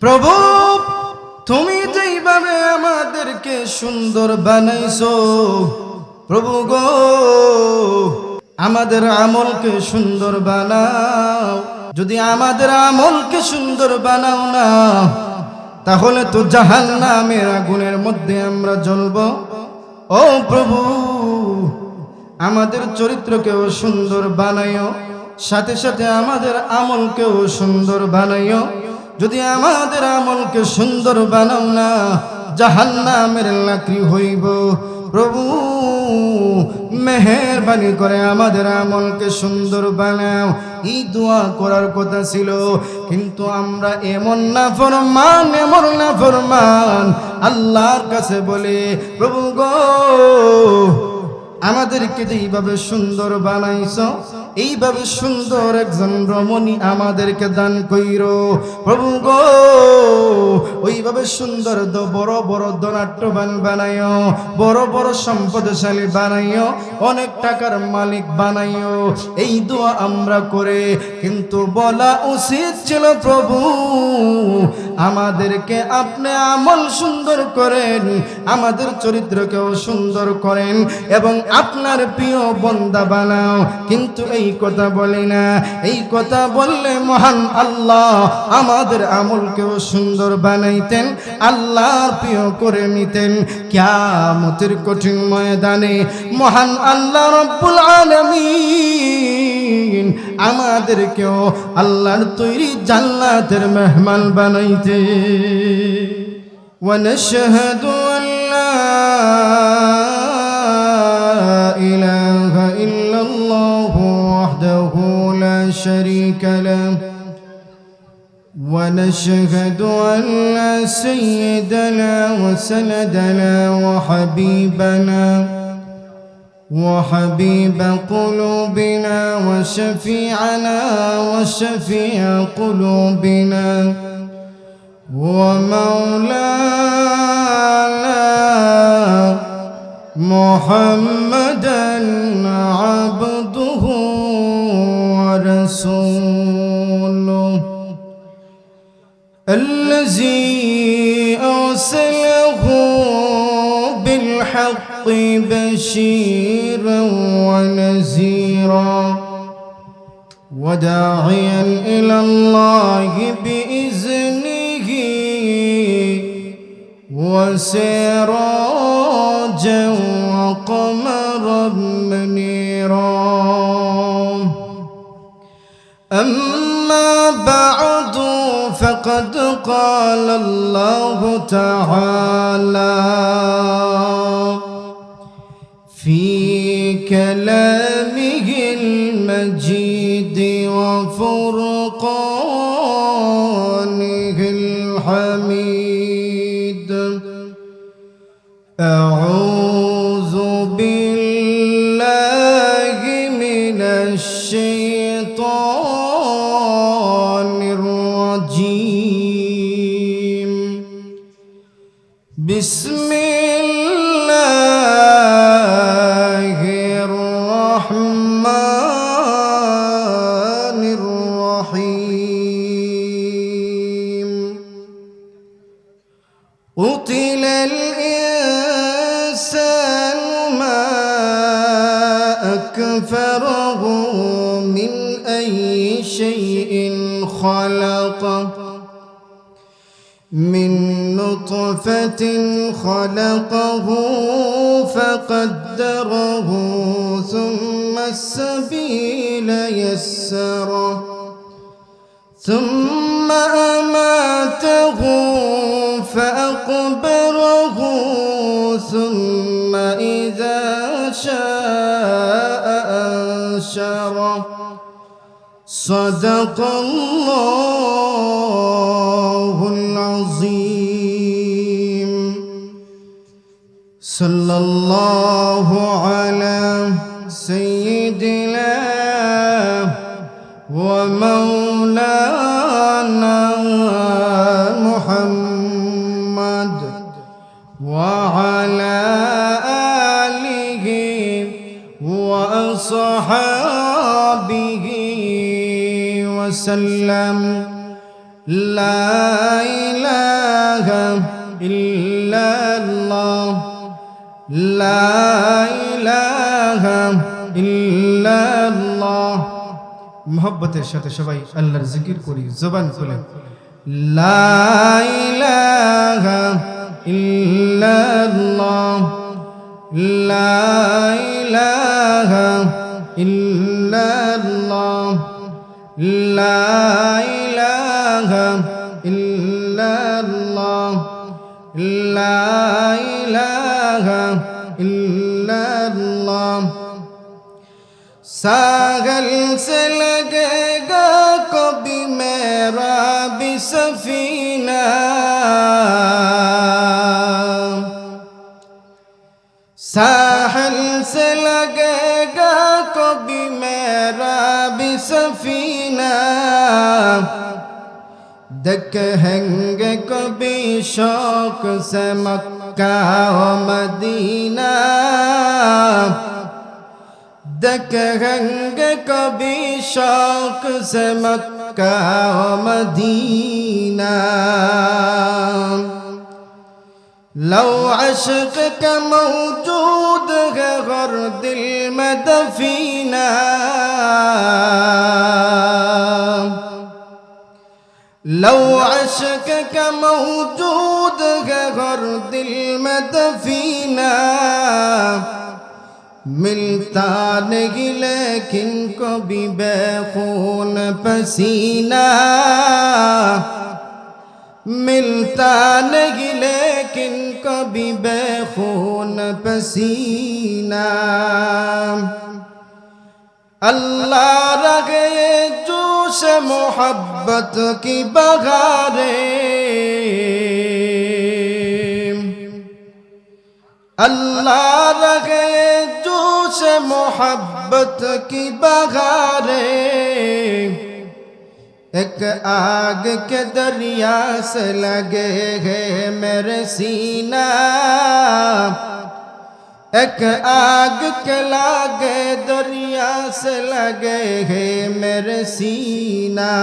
প্রভু তুমি যেইভাবে আমাদেরকে সুন্দর বানাইছো প্রভু গো, আমাদের আমলকে সুন্দর বানাও। যদি আমাদের আমলকে সুন্দর বানাও না, তাহলে তো জাহান্নামের আগুনের মধ্যে আমরা জ্বলব। ও প্রভু, আমাদের চরিত্রকেও সুন্দর বানাইও, সাথে সাথে আমাদের আমলকেও সুন্দর বানাইও। যদি আমাদের আমলকে সুন্দর বানাও না, জাহান্নামের লাকড়ি হইব। প্রভু মেহেরবানি করে আমাদের আমলকে সুন্দর বানাও। এই দোয়া করার কথা ছিল, কিন্তু আমরা এমন নাফরমান আল্লাহর কাছে বলে, প্রভু গো আমাদেরকে যেইভাবে সুন্দর বানাইছো, এইভাবে সুন্দর একজন রমণী আমাদেরকে দান কইরো প্রভু গো। ওইভাবে সুন্দর বড় বড় ধনাঢ্যবান বানাইও, বড় বড় সম্পদশালী বানাইও, অনেক টাকার মালিক বানাইও। এই দোয়া আমরা করে, কিন্তু বলা উচিত ছিল প্রভু আমাদেরকে আপনি আমল সুন্দর করেন, আমাদের চরিত্রকেও সুন্দর করেন এবং আপনার প্রিয় বান্দা বানাও। কিন্তু এই কথা বলি না। এই কথা বললে মহান আল্লাহ আমাদের আমলকেও সুন্দর বানাইতেন, আল্লাহর প্রিয় করে নিতেন। কিয়ামতের কঠিন ময়দানে মহান আল্লাহ রব্বুল আলামিন আমাদেরকেও আল্লাহর তৈরি জান্নাতের মেহমান বানাইতে। ওয়া নাশহাদু আল্লা ইলাহা ইল্লাল্লাহু ওয়াহদাহু লা শারীকা লাহু ওয়া নাশহাদু আন্না সাইয়্যিদানা ওয়া সানাদানা ওয়া হাবিবানা وحبيب قلوبنا وشفيعنا وشفيع قلوبنا ومولانا محمدا عبده ورسوله الذي أرسله بالحق بشيرا ونذيرا وداعيا إلى الله بإذنه وسراجا وقمرا منيرا. أما بعد فقد قال الله تعالى في كلامه المجيد وفرقانه الحميد: أعوذ بالله من الشيطان الرجيم. بسم الله الرحمن الرحيم. قتل الإنسان ما أكفره من أي شيء خلقه من نطفة خلقه فقدره ثم السبيل يسره ثم أماته فأقبره ثم إذا شاء أنشره. صدق الله العظيم. صلى الله على سيدنا ومولانا محمد وعلى آله وأصحابه وسلم. لا লা ইলাহা ইল্লাল্লাহ। মোহব্বতের সাথে সবাই আল্লাহর জিকির করি জবান খুলে। লা ইলাহা ইল্লাল্লাহ, লা ইলাহা ইল্লাল্লাহ, লা ইলাহা ইল্লাল্লাহ, লা ইলাহা ইল্লাল্লাহ। सागल से लगेगा कभी मेरा भी सफीना, साहल से लगेगा कभी मेरा भी सफीना, देखेंगे कभी शौक से मक्का व मदीना, देखेंगे कभी शौक से मक्का व मदीना। लो अश्क का मौजूद है हर दिल में दफीना, लो अश्क का मौजूद है हर दिल में दफीना, मिलता नहीं लेकिन कभी बेखून पसीना, मिलता नहीं लेकिन कभी बेखून पसीना। अल्लाह रगे जोश मोहब्बत की बहारें, अल्लाह रगे जोश मोहब्बत की बहारें, एक आग के दरिया से लगे है मेरे सीना, एक आग के लागे दरिया से लगे है मेरे सीना।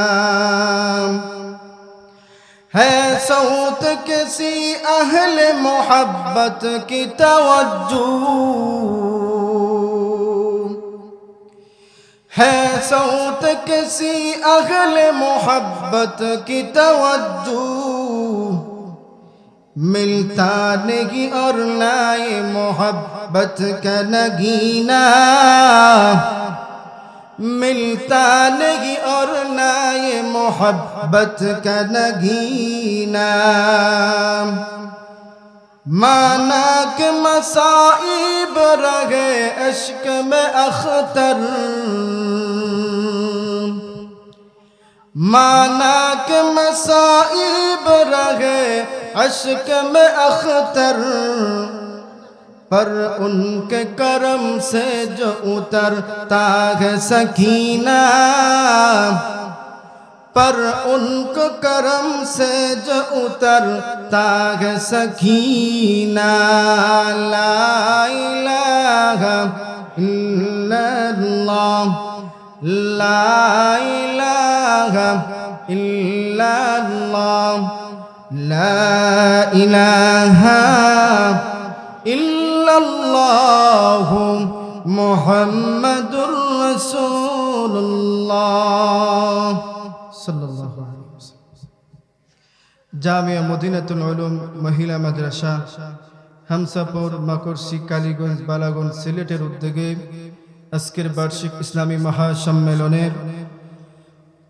है सौत किसी अहले मोहब्बत की तवज्जो, है सौत किसी अहले मोहब्बत की तवज्जो, मिलता नहीं और ना ये मोहब्बत का नगीना, मिलता नहीं और ना ये मोहब्बत का नगीना। माना के मसाइब रहे इश्क में अख्तर, माना के मसाइब रहे इश्क में अख्तर, पर उनके करम से जो उतरता है सकीना, पर उनको करम से जो उतरता है सकीना। ला इलाहा इल्लल्लाह, ला इलाहा इल्लल्लाह, ला इलाहा इल्लल्लाहु मुहम्मदुर रसूलुल्लाह सल्लल्लाहु अलैहि वसल्लम। জামিয়া মদিনাতুল উলুম মহিলা মাদ্রাসা হামসাপুর মাকড়সি কালীগঞ্জ বালাগঞ্জ সিলেটের উদ্যোগে আজকের বার্ষিক ইসলামী মহাসম্মেলনের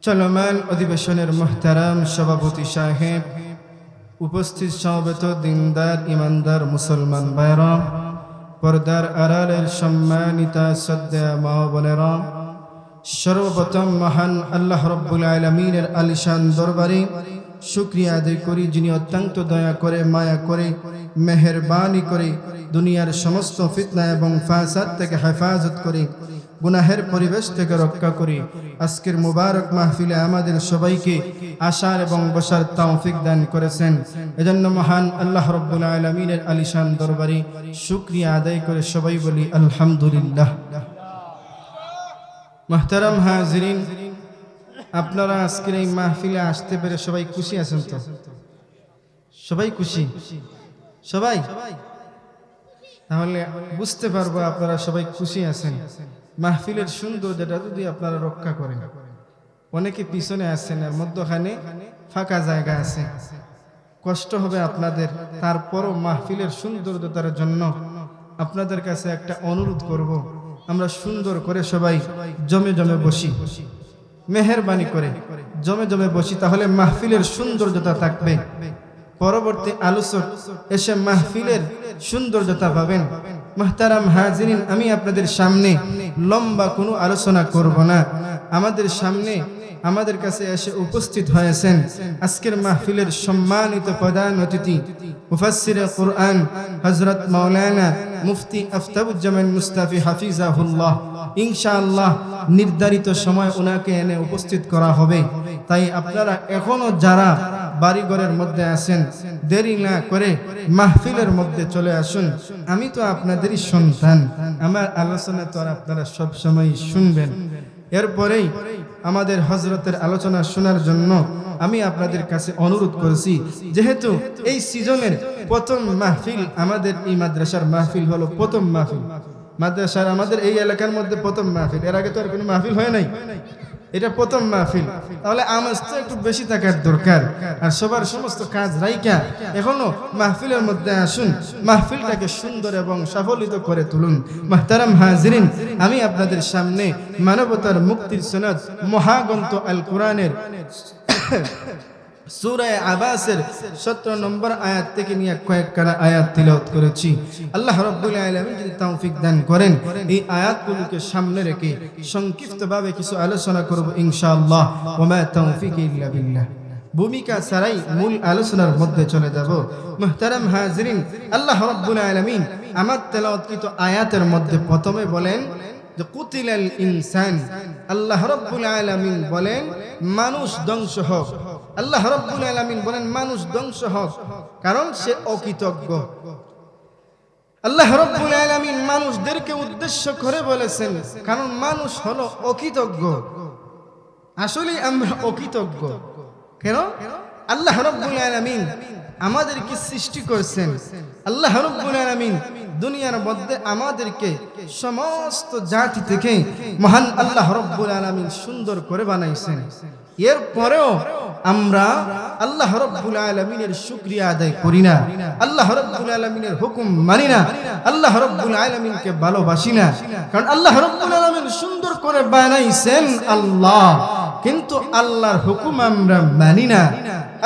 চলমান অধিবেশনের মুহতারাম সভাপতি সাহেব, উপস্থিত সমবেত দিনদার ইমানদার মুসলমান ভাইরা, পর্দার আড়ালের সম্মানিতা শ্রদ্ধা মা বোনেরা, সর্বপ্রথম মহান আল্লাহ রব্বুল আলামিনের আলিশান দরবারে শুকরিয়া আদায় করি, যিনি অত্যন্ত দয়া করে মায়া করে মেহেরবানি করে দুনিয়ার সমস্ত ফিতনা এবং ফাসাদ থেকে হেফাজত করে গুনাহের পরিবেশ থেকে রক্ষা করে আজকের মুবারক মাহফিলে আমাদের সবাইকে আসার এবং বসার তৌফিক দান করেছেন। এজন্য মহান আল্লাহ রব্বুল আলামিনের আলিশান দরবারে শুকরিয়া আদায় করে সবাই বলি আলহামদুলিল্লাহ। মুহতারাম হাজিরিন, আপনারা আজকের এই মাহফিলে আসতে পেরে সবাই খুশি আছেন তো? সবাই খুশি? সবাই তাহলে বুঝতে পারবো আপনারা সবাই খুশি আছেন। মাহফিলের সৌন্দর্যটা যদি আপনারা রক্ষা করেন। অনেকে পিছনে আছেন, এর মধ্যখানে ফাঁকা জায়গা আছে, কষ্ট হবে আপনাদের। তারপরও মাহফিলের সৌন্দর্যতার জন্য আপনাদের কাছে একটা অনুরোধ করব, আমরা সুন্দর করে সবাই জমে জমে বসি, মেহেরবানি করে জমে জমে বসি, তাহলে মাহফিলের সৌন্দর্যতা থাকবে। পরবর্তী আলোচক এসে মাহফিলের সৌন্দর্যতা পাবেন। মুহতারাম হাজিরিন, আমি আপনাদের সামনে লম্বা কোনো আলোচনা করব না। আমাদের সামনে আমাদের কাছে এসে উপস্থিত হয়েছেন আজকের মাহফিলের সম্মানিত প্রধান অতিথি মুফাসসিরে কুরআন হযরত মাওলানা মুফতি আফতাবুজ্জামান মুস্তাফি হাফিজাহুল্লাহ। ইনশাআল্লাহ নির্ধারিত সময় ওনাকে এনে উপস্থিত করা হবে। তাই আপনারা এখনো যারা বাড়িঘরের মধ্যে আছেন, দেরি না করে মাহফিলের মধ্যে চলে আসুন। আমি তো আপনাদেরই সন্তান, আমার আলোচনা তো আর আপনারা সব সময় শুনবেন। এরপরেই আমাদের হযরতের আলোচনা শোনার জন্য আমি আপনাদের কাছে অনুরোধ করেছি, যেহেতু এই সিজনের প্রথম মাহফিল, আমাদের এই মাদ্রাসার মাহফিল হলো প্রথম মাহফিল, মাদ্রাসার আমাদের এই এলাকার মধ্যে প্রথম মাহফিল। এর আগে তো আর কোনো মাহফিল হয় নাই, এটা প্রথম মাহফিল। তাহলে আমেজ তো একটু বেশি থাকার দরকার। আর সবার সমস্ত কাজ রাইকা এখনো মাহফিলের মধ্যে আসুন, মাহফিলটাকে সুন্দর এবং সাফল্যিত করে তুলুন। মুহতারাম হাজিরিন, আমি আপনাদের সামনে মানবতার মুক্তির সনদ মহাগ্রন্থ আল কোরআনের সূরা আবাসের 17 নম্বর আয়াত থেকে নিয়ে কয়েকখানা আয়াত তিলাওয়াত করেছি। আল্লাহ রাব্বুল আলামিন যদি তৌফিক দান করেন, এই আয়াতগুলোকে সামনে রেখে সংক্ষিপ্তভাবে কিছু আলোচনা করব ইনশাআল্লাহ। ওয়া মা তৌফিক ইল্লা বিল্লাহ। ভূমিকা ছাড়াই মূল আলোচনার মধ্যে চলে যাব। মুহতারাম হাজিরিন, আল্লাহ রাব্বুল আলামিন আমার তেলাওয়াতকৃত আয়াতের মধ্যে প্রথমে বলেন যে কুতিলাল ইনসান। আল্লাহ রাব্বুল আলামিন বলেন মানুষ ধ্বংস হোক। আল্লাহ রাব্বুল আলামিন বলেন মানুষ ধ্বংস হোক, কারণ সে অকৃতজ্ঞ। আল্লাহ রাব্বুল আলামিন মানুষদেরকে উদ্দেশ্য করে বলেছেন, কারণ মানুষ হলো অকৃতজ্ঞ। আসলে আমরা অকৃতজ্ঞ কেন? আল্লাহ রাব্বুল আলামিন আমাদেরকে সৃষ্টি করেছেন। আল্লাহ রাব্বুল আলামিন দুনিয়ার মধ্যে আমাদেরকে সমস্ত জাতি থেকে মহান আল্লাহ রাব্বুল আলামিন সুন্দর করে বানাইছেন। এরপরেও আমরা আল্লাহ রাব্বুল আলামিনের শুকরিয়া আদায় করি না, আল্লাহ রাব্বুল আলামিনের হুকুম মানি না, আল্লাহ রাব্বুল আলামিনকে ভালোবাসি না। কারণ আল্লাহ রাব্বুল আলামিন সুন্দর করে বানাইছেন আল্লাহ, কিন্তু আল্লাহর হুকুম আমরা মানি না।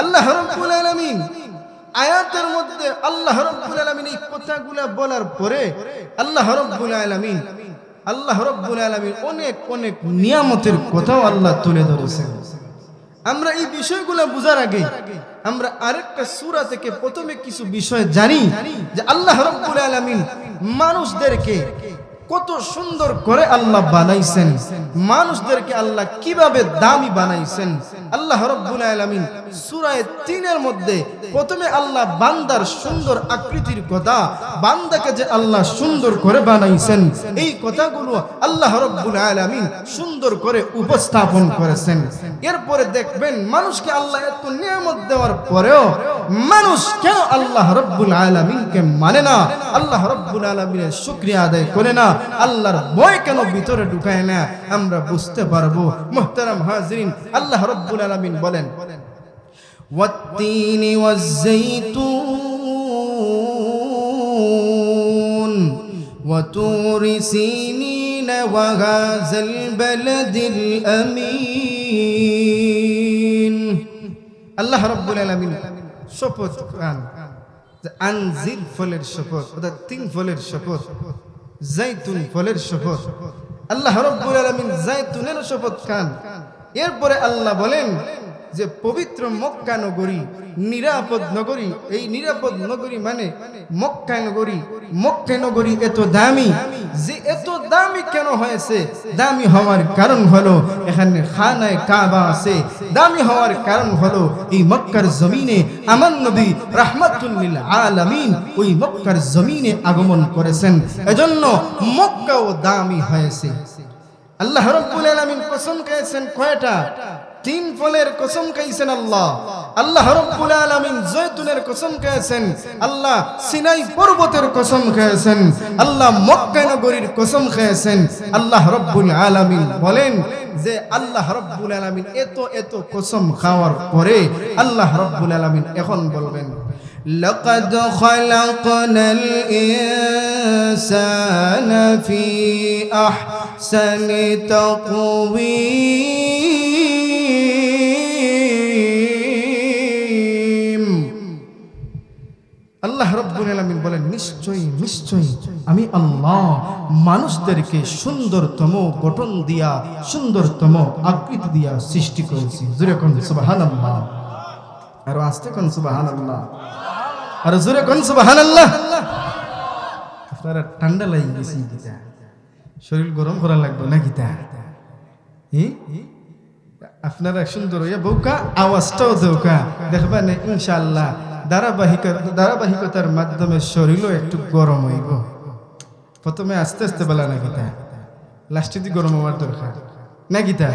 আল্লাহ রাব্বুল আলামিন আয়াতের মধ্যে আল্লাহ রাব্বুল আলামিন এই কথাগুলো বলার পরে আল্লাহ রাব্বুল আলামিন অনেক অনেক নিয়ামতের কথাও আল্লাহ তুলে ধরেছেন। আমরা এই বিষয়গুলো বুঝার আগে আমরা আরেকটা সূরা থেকে প্রথমে কিছু বিষয় জানি, যে আল্লাহ রাব্বুল আলামিন মানুষদেরকে কত সুন্দর করে আল্লাহ বানাইছেন, মানুষদেরকে আল্লাহ কিভাবে দামি বানাইছেন। আল্লাহ রাব্বুল আলামিন সূরা 3 এর মধ্যে প্রথমে আল্লাহ বান্দার সুন্দর আকৃতির কথা, বান্দাকে যে আল্লাহ সুন্দর করে বানাইছেন, এই কথাগুলো আল্লাহ রাব্বুল আলামিন সুন্দর করে উপস্থাপন করেছেন। এরপরে দেখবেন মানুষকে আল্লাহ এত নিয়ামত দেওয়ার পরেও মানুষ কেন আল্লাহ রাব্বুল আলামিনকে মানে না, আল্লাহ রাব্বুল আলামিনের শুকরিয়া আদায় করে না, আল্লাহর ভয় কেন ভিতরে ঢুকায় না, আমরা বুঝতে পারবো। মুহতারাম হাজিরিন, আল্লাহ রাব্বুল আলামিন বলেন ওয়াত-তিনি ওয়াজ-যাইতুন ওয়া তুরি সিনিন ওয়া হাযাল বালাদিল আমিন। আল্লাহ রাব্বুল আলামিন শপথ খান, আনজির ফলের শপথ, অর্থাৎ 3 ফলের শপথ, জাইতুন ফলের শপথ। আল্লাহ রাব্বুল আলামিন জাইতুনের শপথ খান। এরপরে আল্লাহ বলেন যে পবিত্র মক্কা নগরী, নিরাপদ নগরী। এই নিরাপদ নগরী মানে মক্কা নগরী। মক্কা নগরী এত দামি, যে এত দামি কেন হয়েছে? দামি হওয়ার কারণ হলো এখানে খানায়ে কাবা আছে। দামি হওয়ার কারণ হলো এই মক্কার জমিনে আমার নবী রাহমাতুল লিল আলামিন ওই মক্কার জমিনে আগমন করেছেন, এজন্য মক্কাও দামি হয়েছে। আল্লাহ রাব্বুল আলামিন কসম খেয়েছেন কয়টা? তিন ফলের কসম খাইছেন আল্লাহ। আল্লাহ রাব্বুল আলামিন জয়তুনের কসম খেয়েছেন, আল্লাহ সিনাই পর্বতের কসম খেয়েছেন, আল্লাহ মক্কা নগরীর কসম খেয়েছেন। আল্লাহ রাব্বুল আলামিন বলেন যে আল্লাহ রাব্বুল আলামিন এত এত কসম খাওয়ার পরে আল্লাহ রাব্বুল আলামিন এখন বলবেন, লাকাদ খালাকনাল ইনসানা ফি আহসানি তাকওয়িম। আল্লাহ রাব্বুল আলামিন বলেন, নিশ্চয়ই নিশ্চয়ই আমি আল্লাহ মানুষদেরকে সুন্দরতম গঠন দিয়া, সুন্দরতম আকৃতি দিয়া সৃষ্টি করেছি। জোরে কোন সুবহানাল্লাহ, আর আস্তে কোন সুবহানাল্লাহ, আর জোরে কোন সুবহানাল্লাহ। আপনারা ঠান্ডা লাগি গেছে কিতা, শরীর গরম করা লাগবে না কিতা? আপনারা সুন্দর হইয়া বউকা আওয়াজটাও দেউকা, দেখবা না ইনশাআল্লাহ ধারাবাহিকতার মাধ্যমে শরীরও একটু গরম হইব। প্রথমে আস্তে আস্তে বলা না কিতা, লাস্টে দিয়ে গরম হওয়ার দরকার না কিতা?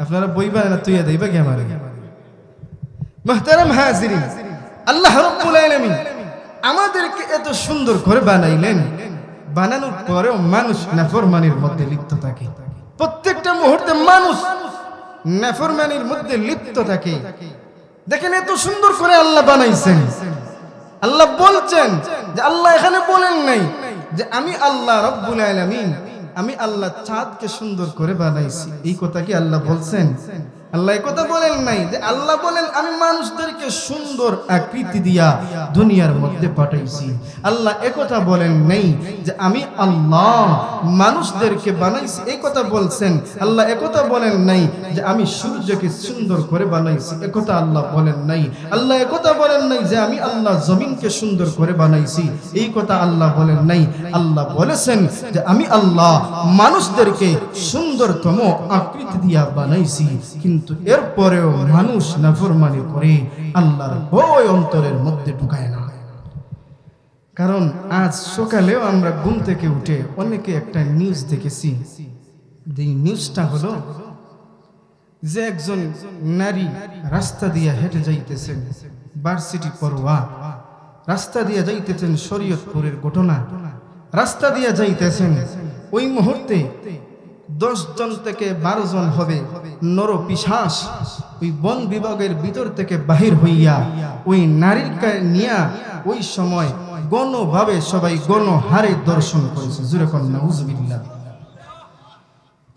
আপনারা বইবা না তুইয়া দেইবা কি আমারে? মুহতারাম হাজিরিন, আল্লাহ রাব্বুল আলামিন আমাদেরকে এত সুন্দর করে বানাইলেন, বানানোর পরেও মানুষ নাফরমানির মধ্যে লিপ্ত থাকে। প্রত্যেকটা মুহূর্তে মানুষ নাফরমানির মধ্যে লিপ্ত থাকে। দেখেন এত সুন্দর করে আল্লাহ বানাইছেন। আল্লাহ বলছেন যে আল্লাহ এখানে বলেন নাই যে আমি আল্লাহ রাব্বুল আলামিন, আমি আল্লাহ চাঁদকে সুন্দর করে বানাইছি। এই কথা কি আল্লাহ বলছেন? আল্লাহ এই কথা বলেন নাই। যে আল্লাহ বলেন আমি মানুষদেরকে সুন্দর আকৃতি দিয়া দুনিয়ার মধ্যে পাঠাইছি। আল্লাহ একথা বলেন নাই যে আমি আল্লাহ মানুষদেরকে বানাইছি, এই কথা বলছেন। আল্লাহ একথা বলেন নাই যে আমি সূর্যকে সুন্দর করে বানাইছি, একথা আল্লাহ বলেন নাই। আল্লাহ একথা বলেন নাই যে আমি আল্লাহ জমিনকে সুন্দর করে বানাইছি, এই কথা আল্লাহ বলেন নাই। আল্লাহ বলেছেন যে আমি আল্লাহ মানুষদেরকে সুন্দরতম আকৃতি দিয়া বানাইছি, কিন্তু এরপরেও মানুষ নাফরমানি করে, আল্লাহর ভয় অন্তরের মধ্যে ঢুকায় না। কারণ আজ সকালেও আমরা ঘুম থেকে উঠে অনেকে একটা নিউজ দেখেছি। যে নিউজটা হলো যে একজন নারী রাস্তা দিয়ে হেঁটে যাইতেছেন, ভার্সিটি পড়ুয়া, রাস্তা দিয়ে যাইতেছেন, শরীয়তপুরের ঘটনা, রাস্তা দিয়ে যাইতেছেন। ওই মুহূর্তে 10 জন থেকে 12 জন হবে নর পিশাচ ওই বন বিভাগের ভিতর থেকে বাহির হইয়া ওই নারীকে নিয়া ওই সময় গণভাবে সবাই গণহারে দর্শন করেছে। জোরে কোন নাউজুবিল্লাহ।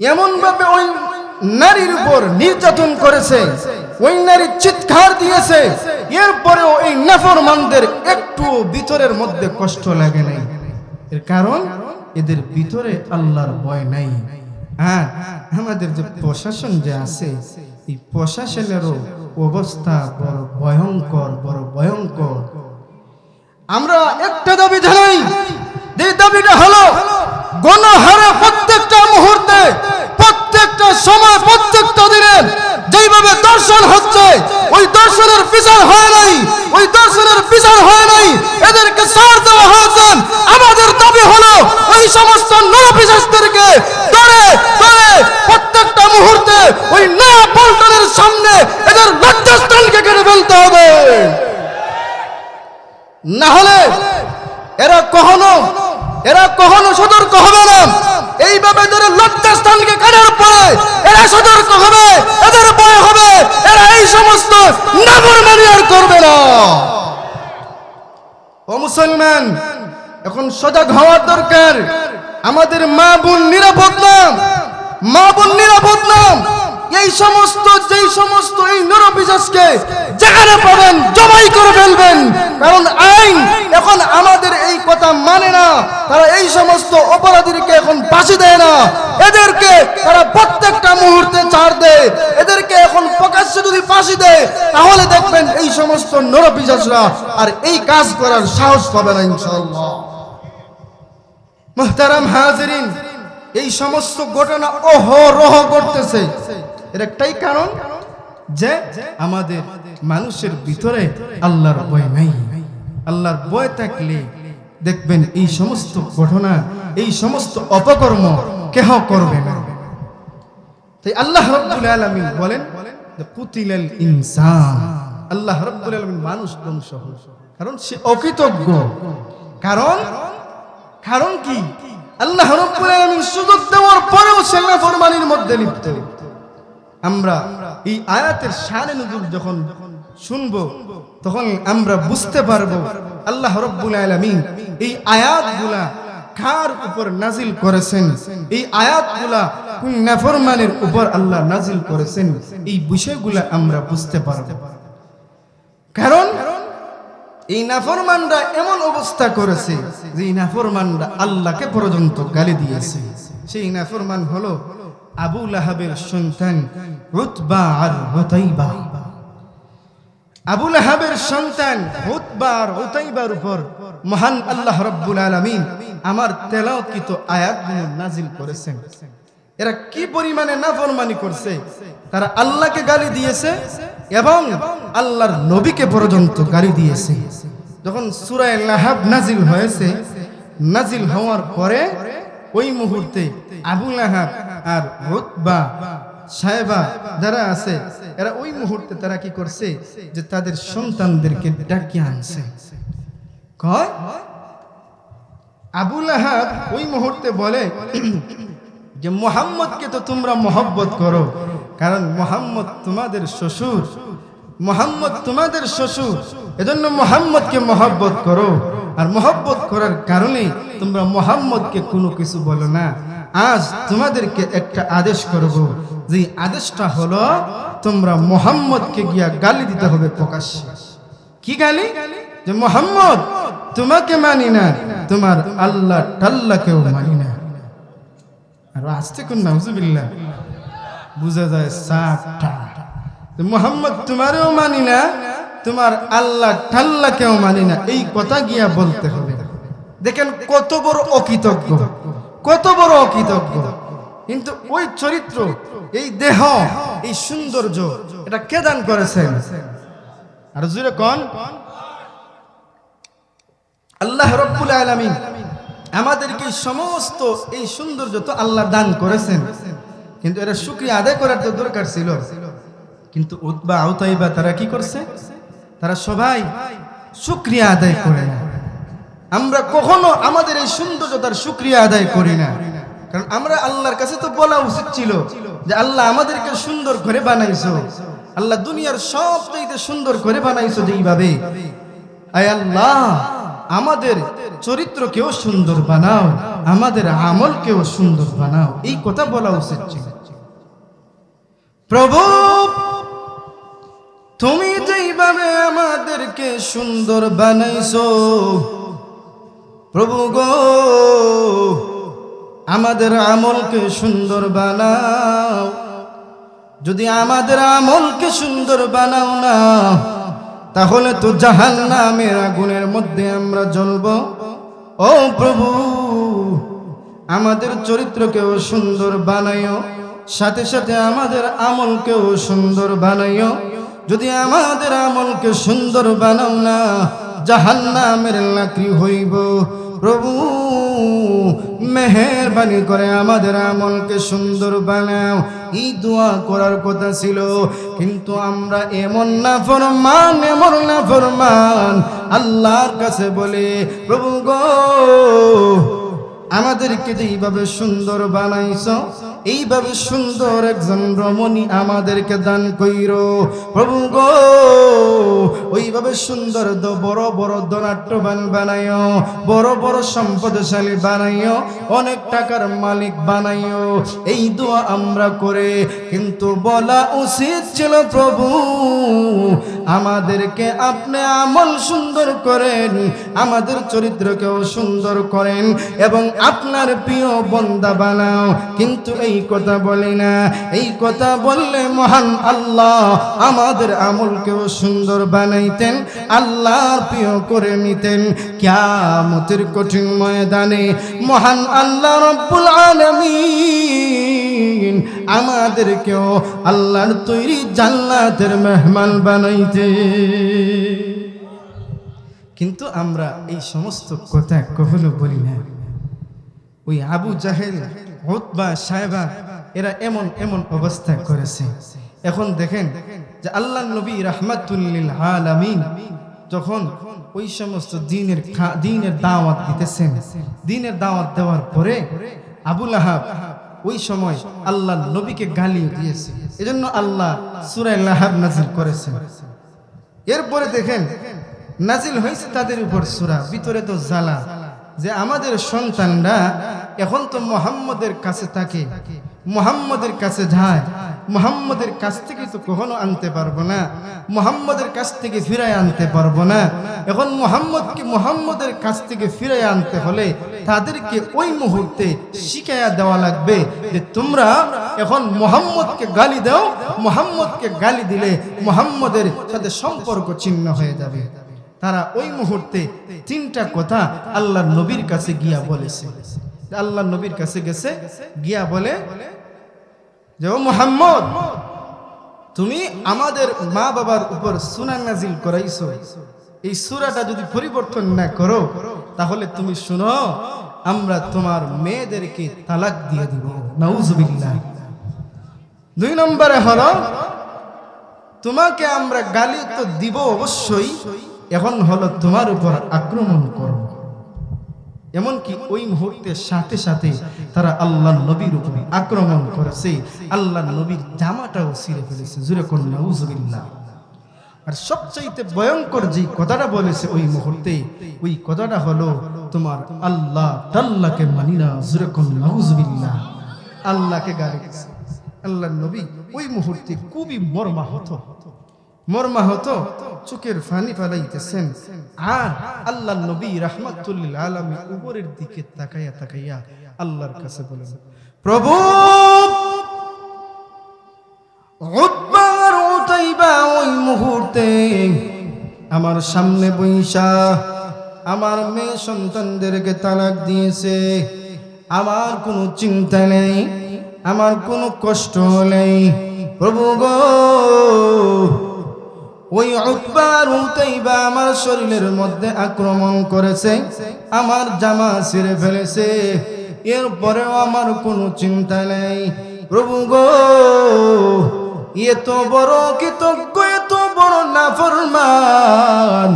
এমন ভাবে ওই নারীর উপর নির্যাতন করেছে, ওই নারী চিৎকার দিয়েছে, এরপরেও এই নাফরমানদের একটু ভিতরের মধ্যে কষ্ট লাগে নাই। এর কারণ এদের ভিতরে আল্লাহর ভয় নাই। আর আমাদের যে প্রশাসন যে আছে, এই প্রশাসনেরও অবস্থা বড় ভয়ঙ্কর, বড় ভয়ঙ্কর। আমরা একটা দাবি জানাই, যে দাবিটা হলো গণহারে প্রত্যেকটা মুহূর্তে, প্রত্যেকটা সময়, প্রত্যেকটা দিনে যেইভাবে দর্শন হচ্ছে, ওই দর্শনের বিচার হয় নাই, ওই দর্শনের বিচার হয় নাই, এদেরকে ছাড় দেওয়া হয়েছে। আমাদের দাবি হলো ওই সমস্ত নরপিশাচদেরকে ধরে ধরে প্রত্যেকটা মুহূর্তে ওই নয়া পল্টনের সামনে এদের লজ্জাস্থানকে কেটে ফেলতে হবে। না হলে এরা কখনো সতর্ক হবে না। এইভাবে এদের লজ্জাস্থানকে কাটার পরে এরা সতর্ক হবে, এদের ভয় হবে, এরা এই সমস্ত নাফরমানি আর করবে না। ও মুসলমান, এখন সজাগ হওয়ার দরকার। আমাদের মা বোন নিরাপদ না, মা বোন নিরাপদ না। এই সমস্ত এই নরপিশাচকে যেখানে পাবেন জবাই করে ফেলবেন। কারণ আইন এখন আমাদের এই কথা মানে না। তারা এই সমস্ত অপরাধীকে এখন ফাঁসি দেয় না, এদেরকে তারা প্রত্যেকটা মুহূর্তে ছাড় দেয়। এদেরকে এখন প্রকাশ্যে যদি ফাঁসি দেয়, তাহলে দেখবেন এই সমস্ত নরপিশাচরা আর এই কাজ করার সাহস পাবে না ইনশাআল্লাহ। মুহতারাম হাজিরিন, এই সমস্ত ঘটনা অহরহ ঘটতেছে। এর একটাই কারণ যে আমাদের মানুষের ভিতরে আল্লাহর ভয় নাই। আল্লাহর ভয় থাকলে দেখবেন এই সমস্ত ঘটনা, এই সমস্ত অপকর্ম কেহ করবে না। তাই আল্লাহ রাব্বুল আলামিন বলেন, যে কুতিলাল ইনসান, আল্লাহ রাব্বুল আলামিন মানুষ ধ্বংস হল, কারণ সে অকৃতজ্ঞ। কারণ কি? আল্লাহ রাব্বুল আলামিন সুযোগ দেওয়ার পরেও সে নাফরমানির মধ্যে লিপ্ত। আমরা এই আয়াতের শানে নুজুল যখন শুনবো তখন আমরা বুঝতে পারবো আল্লাহ রাব্বুল আলামিন এই আয়াতগুলা কার উপর নাজিল করেছেন, এই আয়াতগুলা কোন নাফরমানের উপর আল্লাহ নাজিল করেছেন, এই বিষয়গুলা আমরা বুঝতে পারবো। কারণ এই নাফরমানরা এমন অবস্থা করেছে যে এই নাফরমানরা আল্লাহকে পর্যন্ত গালি দিয়েছে। সেই নাফরমান হলো আবু লাহাবের সন্তান উতবা আর উতাইবা। আবু লাহাবের সন্তান উতবা আর উতাইবার উপর মহান আল্লাহ রাব্বুল আলামিন আমার তেলাওয়াতকৃত আয়াতগুলো নাজিল করেছেন। এরা কি পরিমাণে নাফরমানি করছে, তারা আল্লাহকে গালি দিয়েছে এবং আল্লাহর নবীকে পর্যন্ত গালি দিয়েছে। যখন সূরা লাহাব নাজিল হয়েছে, নাজিল হওয়ার পরে ওই মুহূর্তে আবু লাহাব আর উতবা সাহেবা যারা আছে এরা ওই মুহূর্তে তারা কি করছে যে তাদের সন্তানদেরকে ডাকিয়ে আনছে। কয় আবু লাহাব ওই মুহূর্তে বলে যে মুহাম্মদকে তো তোমরা মহব্বত করো, কারণ মুহাম্মদ তোমাদের শ্বশুর, মুহাম্মদ তোমাদের শ্বশুর, এজন্য মুহাম্মদকে মহব্বত করো। আর মহব্বত করার কারণে তোমরা মুহাম্মদকে কোনো কিছু বলো না। আজ তোমাদেরকে একটা আদেশ করব, যে আদেশটা হলো তোমরা মুহাম্মদকে গিয়া গালি দিতে হবে প্রকাশ্যে। কি গালি? যে মুহাম্মদ তোমাকে মানি না, তোমার আল্লাহ টাল্লাকেও মানি না। আর আস্তে কোন নাউজুবিল্লাহ, বুঝা যায় সাতটা। মুহাম্মদ তোমারও মানি না, তোমার আল্লাহ টাল্লাকেও মানি না, এই কথা গিয়া বলতে হবে। দেখেন কত বড় অকৃতজ্ঞ, কত বড় অকৃতজ্ঞ। কিন্তু ওই চরিত্র, এই দেহ, এই সৌন্দর্য এটা কে দান করেছেন? আর জুড়ে কোন? আল্লাহ রাব্বুল আলামিন আমাদেরকে সমস্ত এই সৌন্দর্য তো আল্লাহ দান করেছেন, কিন্তু এরা শুকরিয়া আদায় করার তো দরকার ছিল। কিন্তু উতবা উতাইবা তারা কি করছে? তারা সবাই শুকরিয়া আদায় করে না। আমরা কখনো আমাদের এই সৌন্দর্যতার শুকরিয়া আদায় করি না, কারণ আমরা আল্লাহর কাছে তো বলা উচিত ছিল যে আল্লাহ আমাদেরকে সুন্দর করে বানাইছো, আল্লাহ দুনিয়ার সবচেয়ে সুন্দর করে বানাইছো যেইভাবে, আয় আল্লাহ আমাদের চরিত্রকেও সুন্দর বানাও, আমাদের আমলকেও সুন্দর বানাও, এই কথা বলা উচিত ছিল। প্রভু তুমি যেইভাবে আমাদেরকে সুন্দর বানাইছো, প্রভু গো আমাদের আমলকে সুন্দর বানাও। যদি আমাদের আমলকে সুন্দর বানাও না, তাহলে তো জাহান্নামের আগুনের মধ্যে আমরা জ্বলব। ও প্রভু আমাদের চরিত্রকেও সুন্দর বানাইও, সাথে সাথে আমাদের আমলকেও সুন্দর বানাইও। যদি আমাদের আমলকে সুন্দর বানাও না, জাহান্নামের লাকড়ি হইব। প্রভু মেহেরবানি করে আমাদের আমলকে সুন্দর বানাও, এই দোয়া করার কথা ছিল। কিন্তু আমরা এমন নাফরমান, এমন নাফরমান, আল্লাহর কাছে বলে প্রভু গো আমাদেরকে যেইভাবে সুন্দর বানাইছো, এইভাবে সুন্দর একজন রমণী আমাদেরকে দান কইরো। প্রভু গো ওইভাবে সুন্দর বড় বড় ধনাঢ্যবান বানাইও, বড় বড় সম্পদশালী বানাইও, অনেক টাকার মালিক বানাইও। এই দোয়া আমরা করে, কিন্তু বলা উচিত ছিল প্রভু আমাদেরকে আপনি আমল সুন্দর করেন, আমাদের চরিত্রকেও সুন্দর করেন এবং আপনার প্রিয় বান্দা বানাও। কিন্তু এই কথা বলি না, এই কথা বললে মহান আল্লাহ আমাদের আমলকেও সুন্দর বানাইতেন, আল্লাহর প্রিয় করে নিতেন। কিয়ামতের কঠিন ময়দানে মহান আল্লাহ রব্বুল আলামিন আমাদেরকেও আল্লাহর তৈরি জান্নাতের মেহমান বানাইতে। কিন্তু আমরা এই সমস্ত কথা কখনো বলি না। ওই আবু জাহেল, উতবা, সাহেবা এরা এমন এমন অবস্থা করেছে, এখন দেখেন যে আল্লাহ নবী রাহমাতুল লিল আলামিন যখন ওই সমস্ত দ্বীনের দাওয়াত দিতেছেন, দ্বীনের দাওয়াত দেওয়ার পরে আবু লাহাব ওই সময় আল্লাহ নবীকে গালি দিয়েছে, এজন্য আল্লাহ সূরা লাহাব নাযিল করেছেন। এরপরে দেখেন নাযিল হয়েছে তাদের উপর সূরা, ভিতরে তো জ্বালা যে আমাদের সন্তানরা এখন তো মুহাম্মদের কাছে থাকে, মুহাম্মদের কাছে যায়, মুহাম্মদের কাছ থেকে তো কখনো আনতে পারবো না, মুহাম্মদের কাছ থেকে ফিরায় আনতে পারবো না। এখন মুহাম্মদের কাছ থেকে ফিরায় আনতে হলে তাদেরকে ওই মুহূর্তে শিখাইয়া দেওয়া লাগবে যে তোমরা এখন মুহাম্মদকে গালি দাও, মুহাম্মদকে গালি দিলে মুহাম্মদের সাথে সম্পর্ক ছিন্ন হয়ে যাবে। তারা ওই মুহূর্তে তিনটা কথা আল্লাহর নবীর কাছে গিয়া বলেছে। আল্লাহর নবীর কাছে গেছে, গিয়া বলে যে ও মুহাম্মদ, তুমি আমাদের মা বাবার উপর সূরা নাযিল করাইছো, এই সূরাটা যদি পরিবর্তন না করো তাহলে তুমি শুনো আমরা তোমার মেয়েদেরকে তালাক দিয়ে দিব। নাউযুবিল্লাহ। 2 নম্বরে হলো তোমাকে আমরা গালি তো দিব অবশ্যই, এখন হলো তোমার উপর আক্রমণ করব। এমনকি ওই মুহূর্তের সাথে সাথে তারা আল্লাহর নবীর উপর আক্রমণ করেছে, আল্লাহর নবীর জামাটাও ছিঁড়ে ফেলেছে। জোরে কোন নাউযুবিল্লাহ। আর সবচাইতে ভয়ঙ্কর যে কথাটা বলেছে ওই মুহূর্তে, ওই কথাটা হলো তোমার আল্লাহ তাআলাকে মানি না। জোরে কোন নাউযুবিল্লাহ। আল্লাহকে গালি দিয়েছে। আল্লাহর নবী ওই মুহূর্তে খুবই মর্মাহত, চোখের পানি ফেলাইতেছেন। আর আল্লাহর নবী রাহমাতুল লিল আলামিন উপরের দিকে তাকাইয়া আল্লাহর কাছে বলেন, প্রভু উতবা আর উতাইবা ওই মুহূর্তে আমার সামনে বইসা আমার মেয়ে সন্তানদেরকে তালাক দিয়েছে। আমার কোনো চিন্তা নেই, আমার কোনো কষ্ট নেই। প্রভু গো, ওই উতবা আর উতাইবা আমার শরীরের মধ্যে আক্রমণ করেছে, আমার জামা ছিঁড়ে ফেলেছে, এরপরেও আমার কোনো চিন্তা নেই। প্রভু গো, এত বড় কৃতজ্ঞ, এত বড় নাফরমান,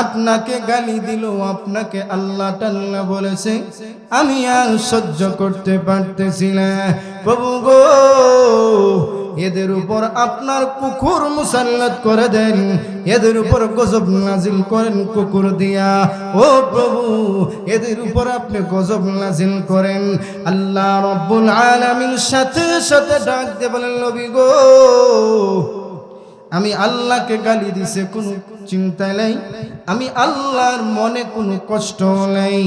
আপনাকে গালি দিল, আপনাকে আল্লাহ তাআলা বলেছে, আমি আর সহ্য করতে পারতেছি না। প্রভু গো, এদের উপর আপনার কুকুর মুসাল্লাত করে দেন, এদের উপর গজব নাজিল করেন কুকুর দিয়া। ও প্রভু, এদের উপর আপনি গজব নাজিল করেন। আল্লাহ রাব্বুল আলামিন সাথে সাথে ডাক দিয়ে বলেন, নবী গো, আমি আল্লাহকে গালি দিছে কোনো চিন্তা নেই, আমি আল্লাহর মনে কোনো কষ্ট নেই,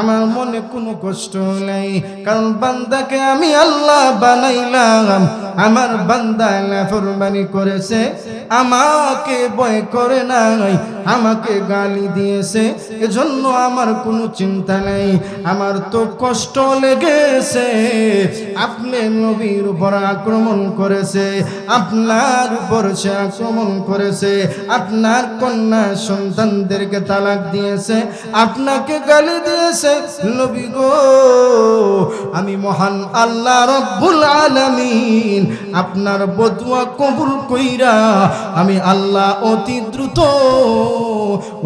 আমার মনে কোনো কষ্ট নেই, কারণ বান্দাকে আমি আল্লাহ বানাইলাম, আমার বান্দা নাফরমানি করেছে, আমাকে ভয় করে নাই, আমাকে গালি দিয়েছে, এজন্য আমার কোনো চিন্তা নেই। আমার তো কষ্ট লেগেছে, আপনি নবীর উপর আক্রমণ করেছে, আপনার উপর সে আক্রমণ করেছে, আপনার কন্যা সন্তানদেরকে তালাক দিয়েছে, আপনাকে গালি দিয়েছে। নবী গো, আমি মহান আল্লাহ রব্বুল আলামিন আপনার বদুয়া কবুল কইরা আমি আল্লাহ অতি দ্রুত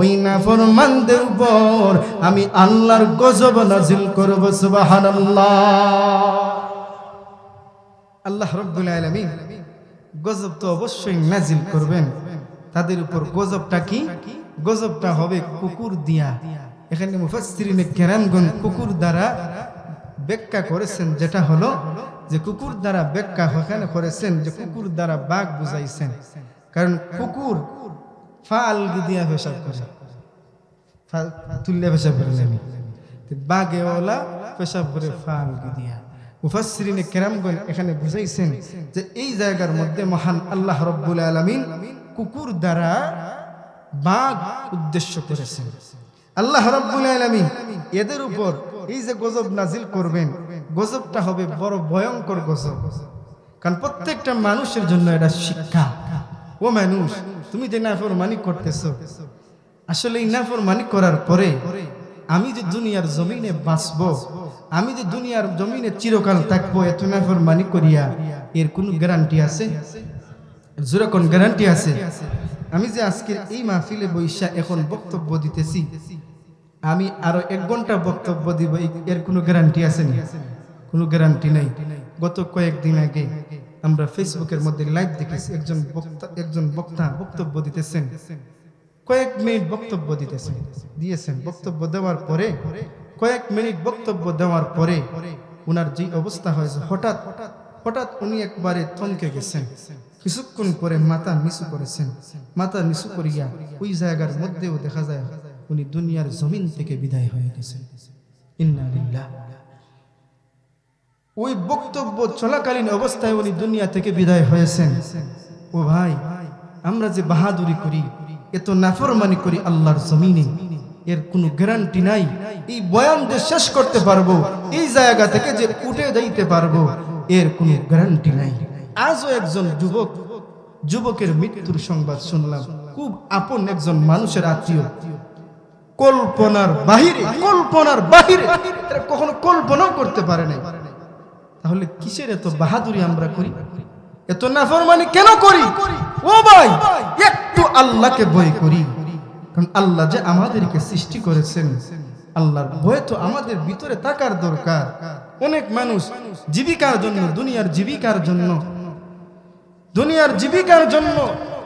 ওই নাফরমানদের উপর আমি আল্লাহর গজব নাজিল করব। সুবহানাল্লাহ। আল্লাহ রব্বুল আলামিন গজব তো অবশ্যই নাজিল করবেন তাদের উপর। গজবটা কি? গজবটা হবে কুকুর দিয়া। এখানে মুফাসসিরিনে কেরামগণ কুকুর দ্বারা ব্যাখ্যা করেছেন, যেটা হলো যে কুকুর দ্বারা ব্যাখ্যা ওখানে করেছেন যে কুকুর দ্বারা বাঘ বুঝাইছেন, কারণ কুকুর ফালগি দিয়া পেশাব করে, তুল্লে পেশাব করে নেবে, বাঘে ওলা পেশাব করে ফালগি দিয়া। মুফাসসিরিনে কেরামগণ এখানে বুঝাইছেন যে এই জায়গার মধ্যে মহান আল্লাহ রব্বুল আলামিন কুকুর দ্বারা বাঘ উদ্দেশ্য করেছেন। আল্লাহ রব্বুল আলামিন এদের উপর এই যে গজব নাজিল করবেন, গজবটা হবে বড় ভয়ঙ্কর গজব, কারণ প্রত্যেকটা মানুষের জন্য এটা শিক্ষা। ও মানুষ, তুমি যে নাফরমানি করতেছো, আসলে এই নাফরমানি করার পরে আমি যে দুনিয়ার জমিনে বাঁচবো, আমি যে দুনিয়ার জমিনে চিরকাল থাকবো, এত নাফরমানি করিয়া এর কোনো গ্যারান্টি আছে? জোরে কোন গ্যারান্টি আছে? আমি যে আজকের এই মাহফিলে বৈশা এখন বক্তব্য দিতেছি, আমি আরো 1 ঘন্টা বক্তব্য দিব, এর কোনো গ্যারান্টি আছে না? কোনো গ্যারান্টি নাই। গত কয়েকদিন আগে আমরা ফেসবুকের মধ্যে লাইভ দেখেছি, একজন বক্তা বক্তব্য দিতেছেন, কয়েক মিনিট বক্তব্য দিয়েছেন। বক্তব্য দেওয়ার পরে কয়েক মিনিট বক্তব্য দেওয়ার পরে ওনার যে অবস্থা হয়েছে, হঠাৎ উনি একবারে থমকে গেছেন। কিছুক্ষণ পরে মাথা নিচু করেছেন। মাথা নিচু করিয়া ওই জায়গার মধ্যেও দেখা যায় উনি দুনিয়ার জমিন থেকে বিদায় হয়ে গেছেন। ইন্না লিল্লাহ। ওই বক্তব্য চলাকালীন অবস্থায় উনি দুনিয়া থেকে বিদায় হয়েছেন। ও ভাই, আমরা যে বাহাদুরি করি, এত নাফরমানি করি আল্লাহর জমিনে, এর কোনো গ্যারান্টি নাই এই বয়ান যে শেষ করতে পারবো, এই জায়গা থেকে যে উঠে যাইতে পারবো, এর কোনো গ্যারান্টি নাই। আজও একজন যুবকের মৃত্যুর সংবাদ শুনলাম, খুব আপন একজন মানুষের আত্মীয়, কল্পনার বাহিরে এরা কখনো কল্পনাও করতে পারে নাই। তাহলে কিসের এত বাহাদুরি আমরা করি, এত নাফরমানি কেন করি? ও ভাই, একটু আল্লাহকে ভয় করি, কারণ আল্লাহ যে আমাদেরকে সৃষ্টি করেছেন, আল্লাহর ভয় তো আমাদের ভিতরে থাকার দরকার। অনেক মানুষ জীবিকার জন্য, দুনিয়ার জীবিকার জন্য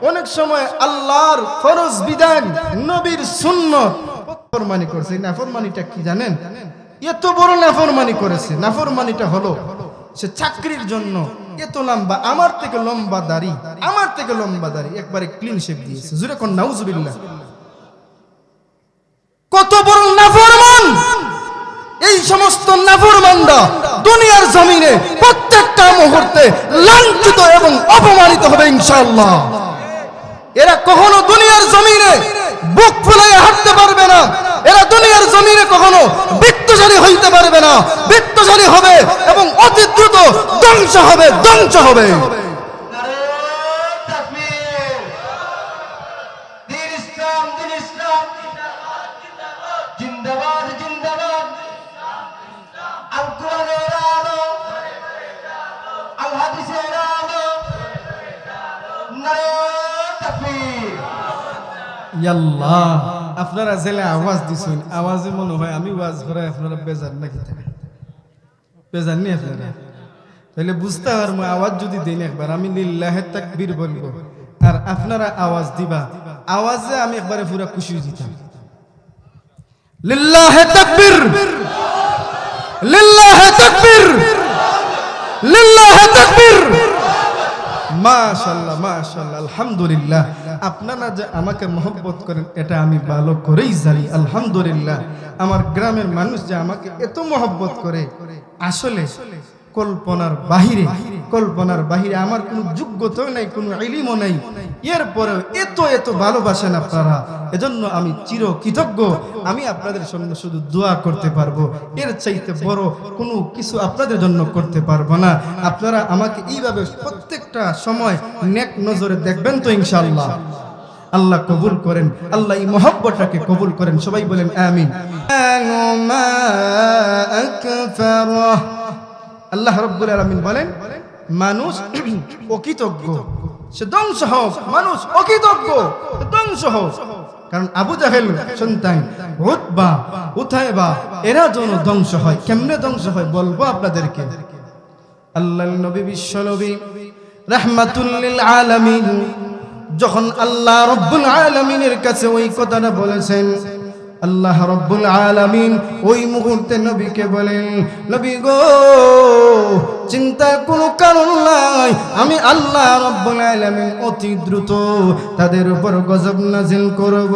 অনেক সময় আল্লাহর ফরজ বিধান, নবীর সুন্নত নাফরমানি করছে। নাফরমানিটা কি জানেন? এত বড় নাফরমানি করেছে। নাফরমানিটা হলো সে চাকরির জন্য এত লম্বা, আমার থেকে লম্বা দাড়ি, একবারে ক্লিন শেভ দিয়েছে। জোরে কোন নাউজুবিল্লাহ। কত বড় নাফরমান! এই সমস্ত নাফরমানরা দুনিয়ার জমিনে প্রত্যেকটা মুহূর্তে লাঞ্ছিত এবং অপমানিত হবে ইনশাআল্লাহ। এরা কখনো দুনিয়ার জমিনে বুক ফুলিয়ে হাঁটতে পারবে না। এরা দুনিয়ার জমিনে কখনো বৃত্তশালী হইতে পারবে না। বৃত্তশালী হবে এবং অতি দ্রুত ধ্বংস হবে। আল্লাহ, আপনারা জেলে আওয়াজ দিছেন, আওয়াজে মনে হয় আমি ওয়াজ করে আপনারা বেজার নাকি? বেজার নি আপনারা? তাহলে বুঝতে পারবো, আওয়াজ যদি দেন একবার, আমি লিল্লাহে তাকবীর বলবো আর আপনারা আওয়াজ দিবা, আওয়াজে আমি একবারে পুরো খুশি হয়ে যেতাম। লিল্লাহে তাকবীর, লিল্লাহে তাকবীর, লিল্লাহে তাকবীর। মাশাআল্লাহ, মাশাআল্লাহ, আলহামদুলিল্লাহ। আপনারা যে আমাকে মহব্বত করেন এটা আমি ভালো করেই জানি। আলহামদুলিল্লাহ, আমার গ্রামের মানুষ যে আমাকে এত মহব্বত করে, আসলে কল্পনার বাহিরে আমার কোনো যোগ্যতাও নাই, কোনো ইলমও নাই, এরপরে এত ভালোবাসেন আপনারা। এজন্য আমি চিরকৃতজ্ঞ। আমি আপনাদের সঙ্গে শুধু দোয়া করতে পারবো, এর চাইতে বড় কোনো কিছু আপনাদের জন্য করতে পারবো না। আপনারা আমাকে এইভাবে প্রত্যেকটা সময় নেক নজরে দেখবেন তো ইনশাআল্লাহ। আল্লাহ কবুল করেন, আল্লাহ এই মহব্বতটাকে কবুল করেন। সবাই বলেন আমিন। আল্লাহ রাব্বুল আলামিন বলেন, মানুষ অকৃতজ্ঞ সে ধ্বংস হোক, মানুষ অকৃতজ্ঞ ধ্বংস হোক। কারণ আবু জাহেল সন্তান উতবা, উতাইবা এরা যেন ধ্বংস হয়। কেমনে ধ্বংস হয় বলবো আপনাদেরকে। আল্লাহর নবী, বিশ্ব নবী রাহমাতুল লিল আলামিন, যখন আল্লাহ রাব্বুল আলামিনের কাছে ওই কথাটা বলেছেন, আল্লাহ রাব্বুল আলামিন ওই মুহূর্তে নবীকে বলেন, নবী গো, চিন্তার কোনো কারণ নাই, আমি আল্লাহ রাব্বুল আলামিন অতি দ্রুত তাদের উপর গজব নাজিল করব।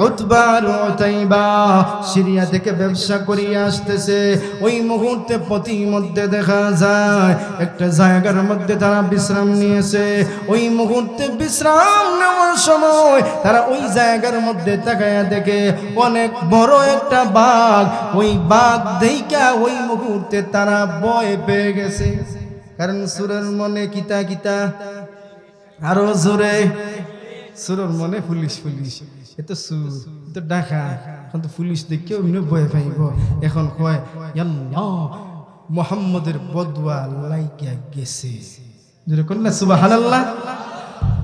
উতবা আর উতাইবা সিরিয়া থেকে ব্যবসা করিয়া আসতেছে। ওই মুহূর্তে পথিমধ্যে দেখা যায় একটা জায়গার মধ্যে তারা বিশ্রাম নিয়েছে। ওই মুহূর্তে বিশ্রাম নেওয়ার সময় তারা ওই জায়গার মধ্যে তাকায়া দেখে অনেক বড় একটা বাঘ। ওই বাঘ দেইখা ওই মুহূর্তে তারা ভয় পেয়ে গেছে। কারণ সুরের মনে কিতা আরো জোরে, সুরের মনে পুলিশ এত সুর এত ডাকা, এখন তো পুলিশ দেখেও ভয় পাইব। এখন কয় আল্লাহ মুহাম্মদের বদুয়া লাইগা গেছে। যেরকম না সুবহানাল্লাহ।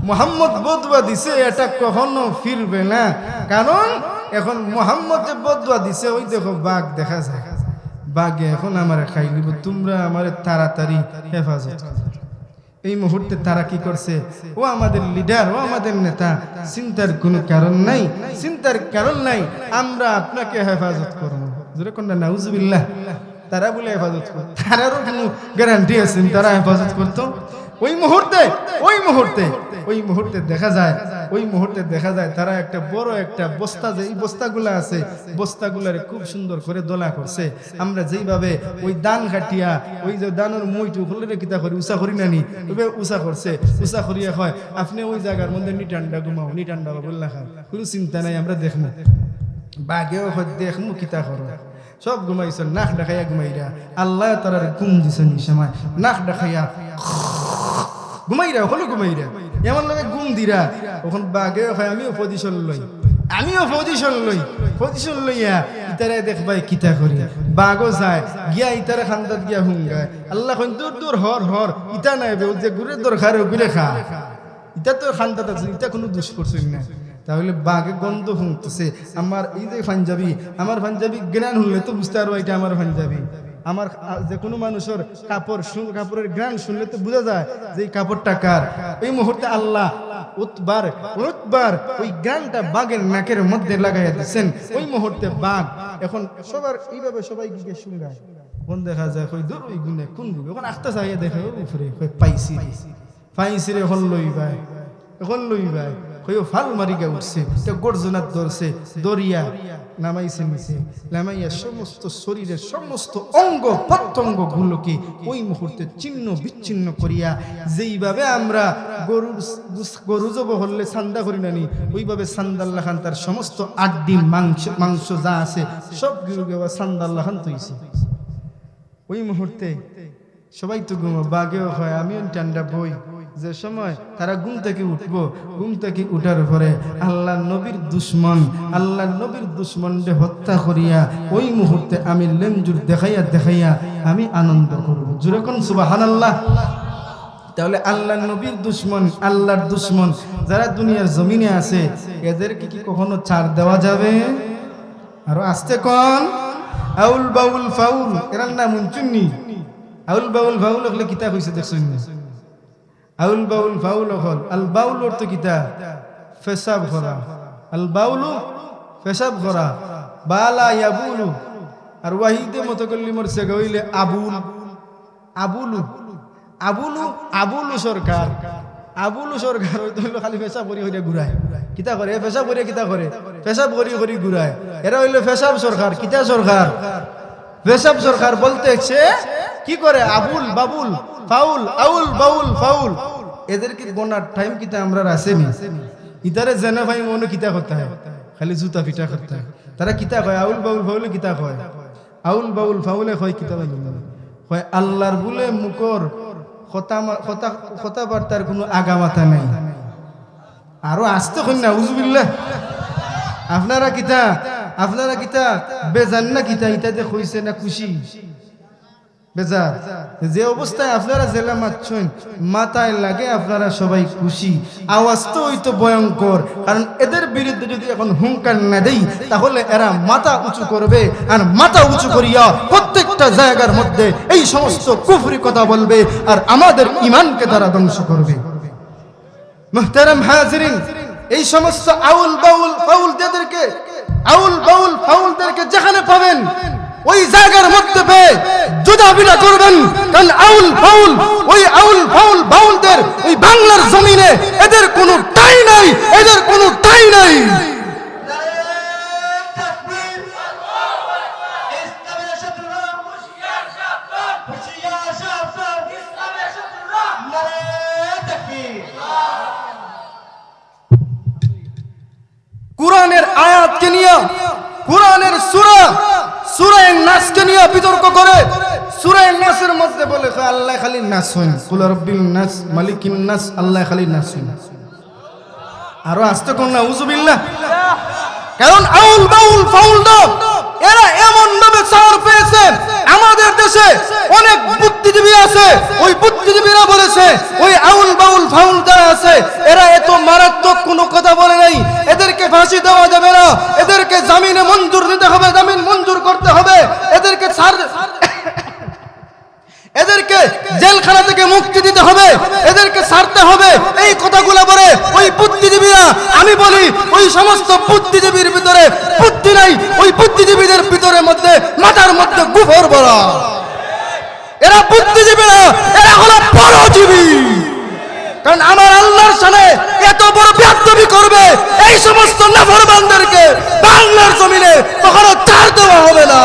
মোহাম্মদ বদুয়া দিছে এটা কখনো ফিরবে না, কারণ এখন মোহাম্মদ যে বদুয়া দিছে ওই দেখো বাঘ দেখা যায়, বাঘে এখন আমার খাই নিব, তোমরা আমার তাড়াতাড়ি হেফাজত করো। এই মুহূর্তে তারা কি করছে, ও আমাদের লিডার, ও আমাদের নেতা, চিন্তার কোনো কারণ নাই, চিন্তার কারণ নাই, আমরা আপনাকে হেফাজত করবো। জোরে কোনটা নাউজুবিল্লাহ। তারা বলে হেফাজত করতো, তারারও কোনো গ্যারান্টি আছে তারা হেফাজত করতো? ওই মুহূর্তে দেখা যায় তারা একটা বড় একটা বস্তা, যে এই বস্তাগুলা আছে বস্তাগুলারে খুব সুন্দর করে দোলা করছে। আমরা যেইভাবে ওই দান কাটিয়া ওই যে দানের মইটু হলে কিতা করি উষা করি নানি, উষা করছে, উষা করিয়া হয় আপনি ওই জায়গার মধ্যে নিটান্ডা ঘুমাও, নিটান্ডা বললা খাও, কোনো চিন্তা নাই, আমরা দেখবো বাঘেও দেখমু কিতা করো, সব ঘুমাইছেন নাক দেখাইয়া ঘুমাইরা, আল্লাহ তারার ঘুম দিছেন এই সময়, নাক দেখাইয়া ঘুমাইরা হলো ঘুমাইরা, এমন লাগে ঘুম দিরা। ওখান বাঘে আমিও পজিশন লইয়া ইতারে দেখবাই কিতা করি, বাঘও যায় গিয়া ইতারে খান্দাত গিয়া হুঙ্গায়, আল্লাহ কইন দূর দূর হর ইতা নাই যে ঘুরে দরকার ঘুরে খা, ইটা তো খান্দাত আছে, ইটা কোনো দুষ করছেন না। তাহলে বাঘে গন্ধ শুনতেছে, আমার এই যে পাঞ্জাবি, আমার পাঞ্জাবি জ্ঞান শুনলে তো বুঝতে পারবো এটা আমার পাঞ্জাবি। আমার যে কোনো মানুষের কাপড়ের গ্রান শুনলে তো বোঝা যায় যে এই কাপড়টা কার। এই মুহূর্তে আল্লাহ উতবার ওই গ্রানটা বাঘের নাকের মধ্যে লাগাইয়া দিচ্ছেন। ওই মুহূর্তে বাঘ এখন সবার এইভাবে সবাই গিয়ে শুনগায়, কোন দেখা যায় কই দূর ওই গুনে কোন গুনে, এখন আস্তে চাইয়া দেখে উপরে পাইছি রে হল লই ভাই কইও ফাল মারি গে উঠছে, এটা গর্জনাত ধরছে, দরিয়া নামাইছে নিচে, নামাইয়া সমস্ত শরীরের সমস্ত অঙ্গ প্রত্যঙ্গ গুলোকে ওই মুহূর্তে ছিন্ন বিচ্ছিন্ন করিয়া, যেইভাবে আমরা গরু জব হলে সান্দা করি নানি, ওইভাবে সান্দাল্লাহ খান তার সমস্ত আড্ডি মাংস যা আছে সব গিরুকে সান্দাল্লাহ খান তৈছে। ওই মুহূর্তে সবাই তো ঘুমো, বাঘেও হয় আমিও ঠান্ডা বই। যে সময় তারা ঘুম থেকে উঠবো, ঘুম থেকে উঠার পরে আল্লাহ নবীর দুশ্মনকে হত্যা করিয়া ওই মুহূর্তে আমি লেমজুর দেখাইয়া আমি আনন্দ করব। জোরে কোন সুবহানাল্লাহ। তাহলে আল্লাহ নবীর দুশ্মন, আল্লাহর দুশ্মন যারা দুনিয়ার জমিনে আছে, এদেরকে কি কখনো ছাড় দেওয়া যাবে? আরো আসতে কোন আউল বাউল ফাউল, এরার নাম শুননি? আউল বাউল ফাউল হলে কিতাব হয়েছে দেখছেন? আউল বাউল ফাউল হল, আল বাউল অর্থ কিতা? পেশাব করা। আল বাউলু পেশাব করা, বালা ইয়াবুলু। আর ওয়াহিদে মতো করলি মরছে হইলে আবুলু সরকার হইল খালি পেশাব করি ঘুরায়, কিতা করে পেশাব করিয়া কিতা করে পেশাব করি ঘুরায়। এরা হইল পেশাব সরকার। কিতা সরকার? পেশাব সরকার বলতেছে কি করে? আবুল বাবুল ফাউল, আউল বাউল ফাউল। এদেরকে গোনার টাইম কিতা আমরা আসেনি, ইতারে জেনে ভাই মনে কিতা করতে হয়, খালি জুতা পিটা করতে হয়। তারা কিতা কয়? আউল বাউল ফাউলে কিতা কয়? আউল বাউল ফাউলে কয় কিতা কয় আল্লাহর বলে মুখর কথাবার্তার কোনো আগামাতা নাই। আরো আসতে কই না উজুবিল্লাহ। আপনারা কিতা বেজান না কিতা? ইতাতে কইছে না খুশি বেজার? যে অবস্থায় আপনারা জেলা মারছেন, মাথায় লাগে আপনারা সবাই খুশি। আওয়াজ তো ওই তো ভয়ঙ্কর, কারণ এদের বিরুদ্ধে যদি এখন হুঙ্কার না দেই তাহলে এরা মাথা উঁচু করবে, আর মাথা উঁচু করিয়া প্রত্যেকটা জায়গার মধ্যে এই সমস্ত কুফরি কথা বলবে, আর আমাদের ঈমানকে তারা ধ্বংস করবে। মুহতারাম হাজিরিন, এই সমস্ত আউল বাউল ফাউলদেরকে যেখানে পাবেন ওই জায়গার মধ্যে পেয়ে জুদা বিনা করবেন। কারণ আউল ফাউল বাউলদের ওই বাংলার জমিনে এদের কোনো ঠাঁই নাই, কুরআনের আয়াতকে নিয়ে, কুরআনের সূরা নাসকে নিয়ে বিতর্ক করে। সূরা নাসের মধ্যে বলে আল্লাহ খালি নাস হন, কুল রাব্বিল নাস মালিকিন নাস, আল্লাহ খালি নাস হন। আরো আসতে কোন না উযুবিল্লাহ। কারণ আউল বাউল ফাউল এরা এমন ভাবে ছাড় পেয়েছে। আমাদের দেশে অনেক বুদ্ধিজীবী আছে, ওই বুদ্ধিজীবীরা বলেছে ওই আউল বাউল ফাউল যারা আছে এরা এত মারাত্মক কোনো কথা বলে নাই, এদেরকে ফাঁসি দেওয়া যাবে না, এদেরকে জামিনে মঞ্জুর দিতে হবে, জামিন মঞ্জুর করতে হবে, এদেরকে এদেরকে জেলখানা থেকে মুক্তি দিতে হবে, এদেরকে ছাড়তে হবে, এই কথাগুলো বলে ওই বুদ্ধিজীবীরা। আমি বলি ওই সমস্ত বুদ্ধিজীবীর ভিতরে বুদ্ধি নাই, ওই বুদ্ধিজীবীদের ভিতরে মধ্যে মাথার মধ্যে গুফর ভরা। এরা বুদ্ধিজীবী না, এরা হলো পরজীবী। কারণ আমার আল্লাহর সামনে এত বড় বেয়াদবি করবে এই সমস্ত নাফরমানদেরকে বাংলার জমিনে কখনো ছাড় দেওয়া হবে না।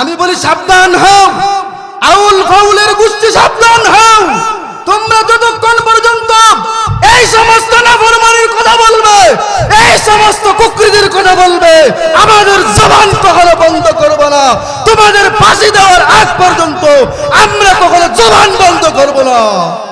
আমি বলি সাবধান হও, আউল ফাউলের গোষ্ঠী সাবধান হও। তোমরা যতক্ষণ পর্যন্ত এই সমস্ত নাফরমানির কথা বলবে, এই সমস্ত কুকৃতির কথা বলবে, আমাদের জবান কখনো বন্ধ করব না। তোমাদের ফাঁসি দেওয়ার আগ পর্যন্ত আমরা কখনো জবান বন্ধ করব না।